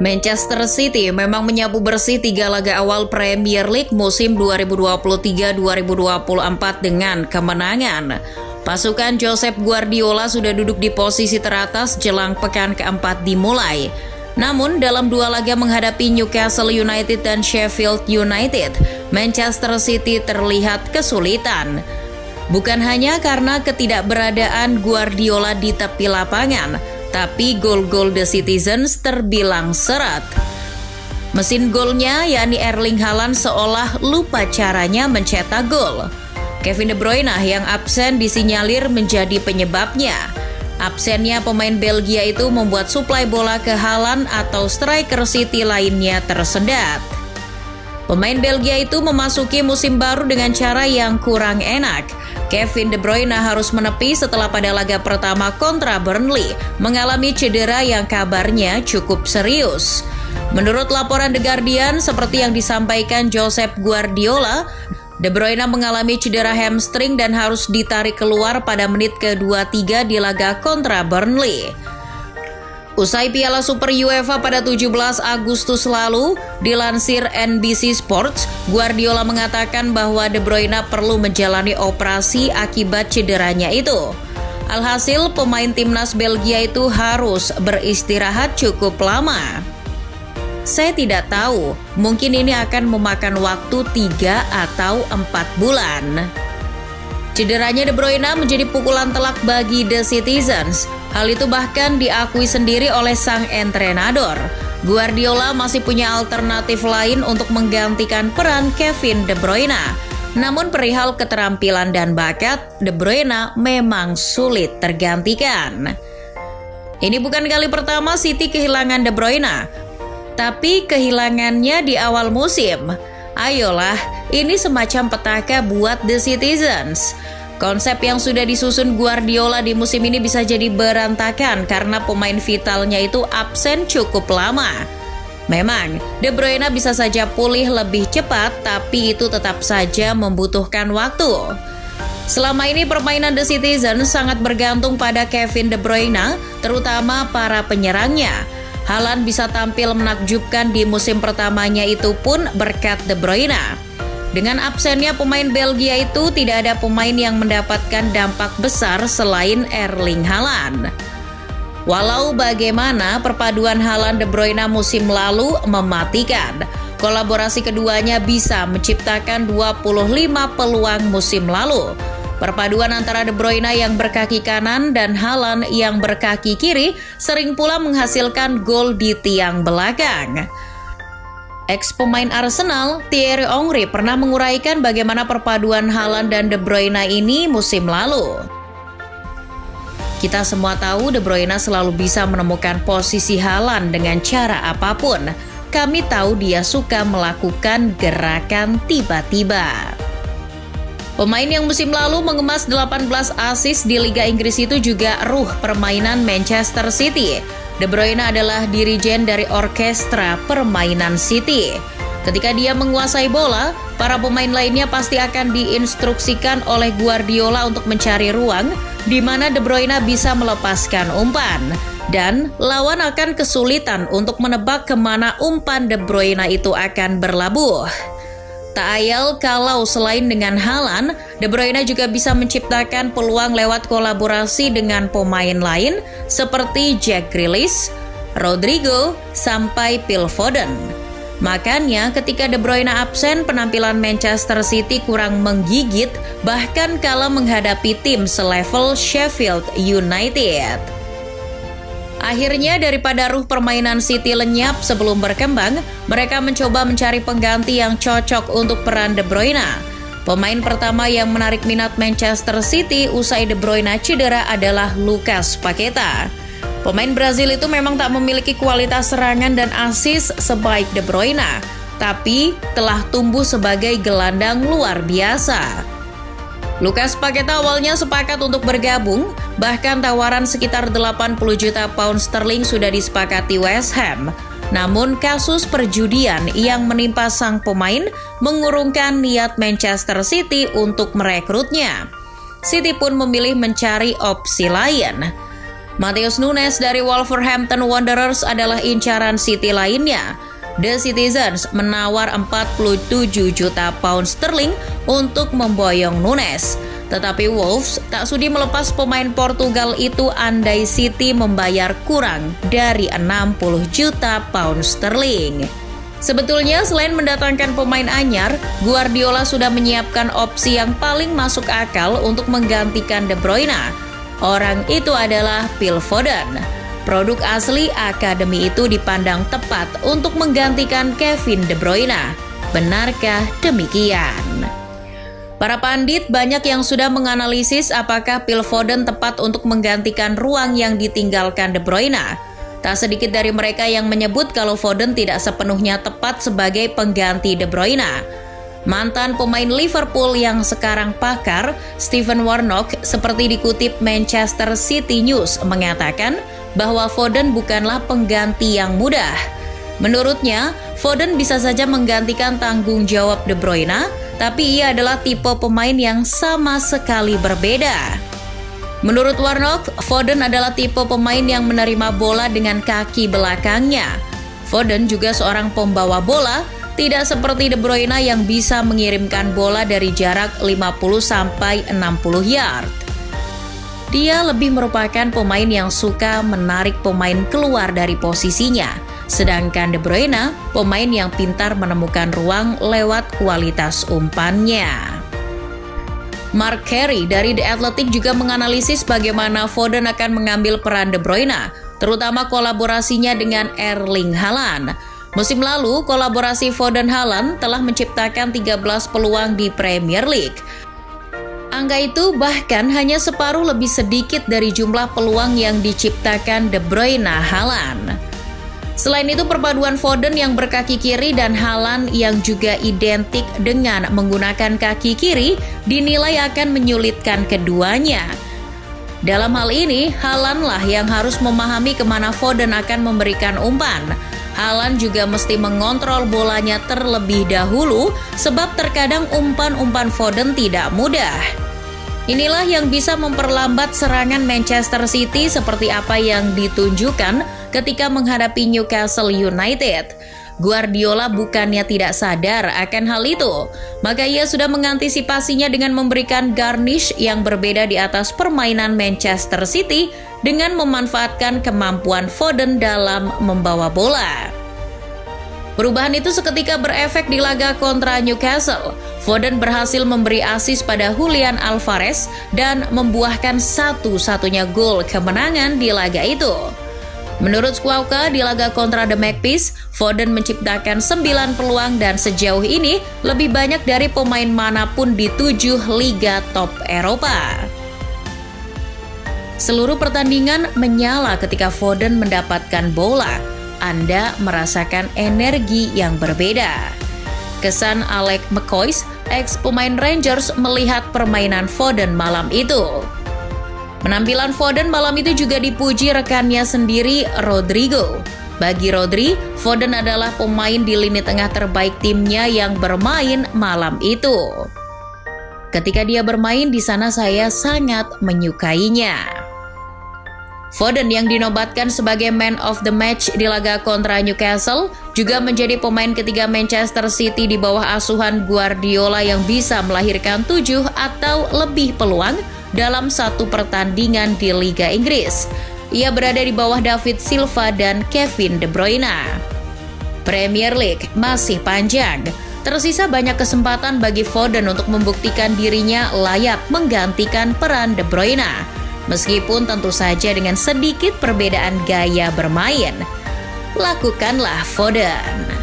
Manchester City memang menyapu bersih 3 laga awal Premier League musim 2023-2024 dengan kemenangan. Pasukan Josep Guardiola sudah duduk di posisi teratas jelang pekan keempat dimulai. Namun dalam 2 laga menghadapi Newcastle United dan Sheffield United, Manchester City terlihat kesulitan. Bukan hanya karena ketidakberadaan Guardiola di tepi lapangan, tapi gol-gol The Citizens terbilang seret. Mesin golnya, yakni Erling Haaland, seolah lupa caranya mencetak gol. Kevin De Bruyne yang absen disinyalir menjadi penyebabnya. Absennya pemain Belgia itu membuat suplai bola ke Haaland atau striker City lainnya tersendat. Pemain Belgia itu memasuki musim baru dengan cara yang kurang enak. Kevin De Bruyne harus menepi setelah pada laga pertama kontra Burnley mengalami cedera yang kabarnya cukup serius. Menurut laporan The Guardian, seperti yang disampaikan Josep Guardiola, De Bruyne mengalami cedera hamstring dan harus ditarik keluar pada menit ke-23 di laga kontra Burnley. Usai Piala Super UEFA pada 17 Agustus lalu, dilansir NBC Sports, Guardiola mengatakan bahwa De Bruyne perlu menjalani operasi akibat cederanya itu. Alhasil, pemain timnas Belgia itu harus beristirahat cukup lama. Saya tidak tahu, mungkin ini akan memakan waktu 3 atau 4 bulan. Cederanya De Bruyne menjadi pukulan telak bagi The Citizens. Hal itu bahkan diakui sendiri oleh sang entrenador. Guardiola masih punya alternatif lain untuk menggantikan peran Kevin De Bruyne. Namun perihal keterampilan dan bakat, De Bruyne memang sulit tergantikan. Ini bukan kali pertama City kehilangan De Bruyne, tapi kehilangannya di awal musim. Ayolah, ini semacam petaka buat The Citizens. Konsep yang sudah disusun Guardiola di musim ini bisa jadi berantakan karena pemain vitalnya itu absen cukup lama. Memang, De Bruyne bisa saja pulih lebih cepat, tapi itu tetap saja membutuhkan waktu. Selama ini permainan The Citizens sangat bergantung pada Kevin De Bruyne, terutama para penyerangnya. Haaland bisa tampil menakjubkan di musim pertamanya itu pun berkat De Bruyne. Dengan absennya pemain Belgia itu, tidak ada pemain yang mendapatkan dampak besar selain Erling Haaland. Walau bagaimana, perpaduan Haaland De Bruyne musim lalu mematikan. Kolaborasi keduanya bisa menciptakan 25 peluang musim lalu. Perpaduan antara De Bruyne yang berkaki kanan dan Haaland yang berkaki kiri sering pula menghasilkan gol di tiang belakang. Ex-pemain Arsenal, Thierry Henry pernah menguraikan bagaimana perpaduan Haaland dan De Bruyne ini musim lalu. Kita semua tahu De Bruyne selalu bisa menemukan posisi Haaland dengan cara apapun. Kami tahu dia suka melakukan gerakan tiba-tiba. Pemain yang musim lalu mengemas 18 assist di Liga Inggris itu juga ruh permainan Manchester City. De Bruyne adalah dirijen dari orkestra permainan City. Ketika dia menguasai bola, para pemain lainnya pasti akan diinstruksikan oleh Guardiola untuk mencari ruang di mana De Bruyne bisa melepaskan umpan. Dan lawan akan kesulitan untuk menebak kemana umpan De Bruyne itu akan berlabuh. Tak ayal kalau selain dengan Haaland, De Bruyne juga bisa menciptakan peluang lewat kolaborasi dengan pemain lain seperti Jack Grealish, Rodrigo, sampai Phil Foden. Makanya ketika De Bruyne absen, penampilan Manchester City kurang menggigit bahkan kala menghadapi tim selevel Sheffield United. Akhirnya daripada ruh permainan City lenyap sebelum berkembang, mereka mencoba mencari pengganti yang cocok untuk peran De Bruyne. Pemain pertama yang menarik minat Manchester City usai De Bruyne cedera adalah Lucas Paqueta. Pemain Brazil itu memang tak memiliki kualitas serangan dan assist sebaik De Bruyne, tapi telah tumbuh sebagai gelandang luar biasa. Lucas Paqueta awalnya sepakat untuk bergabung, bahkan tawaran sekitar 80 juta pound sterling sudah disepakati West Ham. Namun kasus perjudian yang menimpa sang pemain mengurungkan niat Manchester City untuk merekrutnya. City pun memilih mencari opsi lain. Matheus Nunes dari Wolverhampton Wanderers adalah incaran City lainnya. The Citizens menawar 47 juta pound sterling untuk memboyong Nunes. Tetapi Wolves tak sudi melepas pemain Portugal itu andai City membayar kurang dari 60 juta pound sterling. Sebetulnya selain mendatangkan pemain anyar, Guardiola sudah menyiapkan opsi yang paling masuk akal untuk menggantikan De Bruyne. Orang itu adalah Phil Foden. Produk asli akademi itu dipandang tepat untuk menggantikan Kevin De Bruyne. Benarkah demikian? Para pandit banyak yang sudah menganalisis apakah Phil Foden tepat untuk menggantikan ruang yang ditinggalkan De Bruyne. Tak sedikit dari mereka yang menyebut kalau Foden tidak sepenuhnya tepat sebagai pengganti De Bruyne. Mantan pemain Liverpool yang sekarang pakar, Stephen Warnock, seperti dikutip Manchester City News, mengatakan bahwa Foden bukanlah pengganti yang mudah. Menurutnya, Foden bisa saja menggantikan tanggung jawab De Bruyne, tapi ia adalah tipe pemain yang sama sekali berbeda. Menurut Warnock, Foden adalah tipe pemain yang menerima bola dengan kaki belakangnya. Foden juga seorang pembawa bola, tidak seperti De Bruyne yang bisa mengirimkan bola dari jarak 50-60 yard. Dia lebih merupakan pemain yang suka menarik pemain keluar dari posisinya, sedangkan De Bruyne pemain yang pintar menemukan ruang lewat kualitas umpannya. Mark Carey dari The Athletic juga menganalisis bagaimana Foden akan mengambil peran De Bruyne, terutama kolaborasinya dengan Erling Haaland. Musim lalu, kolaborasi Foden-Haaland telah menciptakan 13 peluang di Premier League. Angka itu bahkan hanya separuh lebih sedikit dari jumlah peluang yang diciptakan De Bruyne-Haaland. Selain itu, perpaduan Foden yang berkaki kiri dan Haaland yang juga identik dengan menggunakan kaki kiri dinilai akan menyulitkan keduanya. Dalam hal ini, Haaland lah yang harus memahami kemana Foden akan memberikan umpan. Haaland juga mesti mengontrol bolanya terlebih dahulu sebab terkadang umpan-umpan Foden tidak mudah. Inilah yang bisa memperlambat serangan Manchester City seperti apa yang ditunjukkan ketika menghadapi Newcastle United. Guardiola bukannya tidak sadar akan hal itu, maka ia sudah mengantisipasinya dengan memberikan garnish yang berbeda di atas permainan Manchester City dengan memanfaatkan kemampuan Foden dalam membawa bola. Perubahan itu seketika berefek di laga kontra Newcastle. Foden berhasil memberi assist pada Julian Alvarez dan membuahkan satu-satunya gol kemenangan di laga itu. Menurut Squawka, di laga kontra The Magpies, Foden menciptakan 9 peluang dan sejauh ini lebih banyak dari pemain manapun di 7 liga top Eropa. Seluruh pertandingan menyala ketika Foden mendapatkan bola. Anda merasakan energi yang berbeda. Kesan Alex McCoy, ex-pemain Rangers, melihat permainan Foden malam itu. Penampilan Foden malam itu juga dipuji rekannya sendiri, Rodrigo. Bagi Rodri, Foden adalah pemain di lini tengah terbaik timnya yang bermain malam itu. Ketika dia bermain di sana, saya sangat menyukainya. Foden yang dinobatkan sebagai man of the match di laga kontra Newcastle juga menjadi pemain ketiga Manchester City di bawah asuhan Guardiola yang bisa melahirkan 7 atau lebih peluang dalam satu pertandingan di Liga Inggris. Ia berada di bawah David Silva dan Kevin De Bruyne. Premier League masih panjang. Tersisa banyak kesempatan bagi Foden untuk membuktikan dirinya layak menggantikan peran De Bruyne. Meskipun tentu saja dengan sedikit perbedaan gaya bermain. Lakukanlah Foden.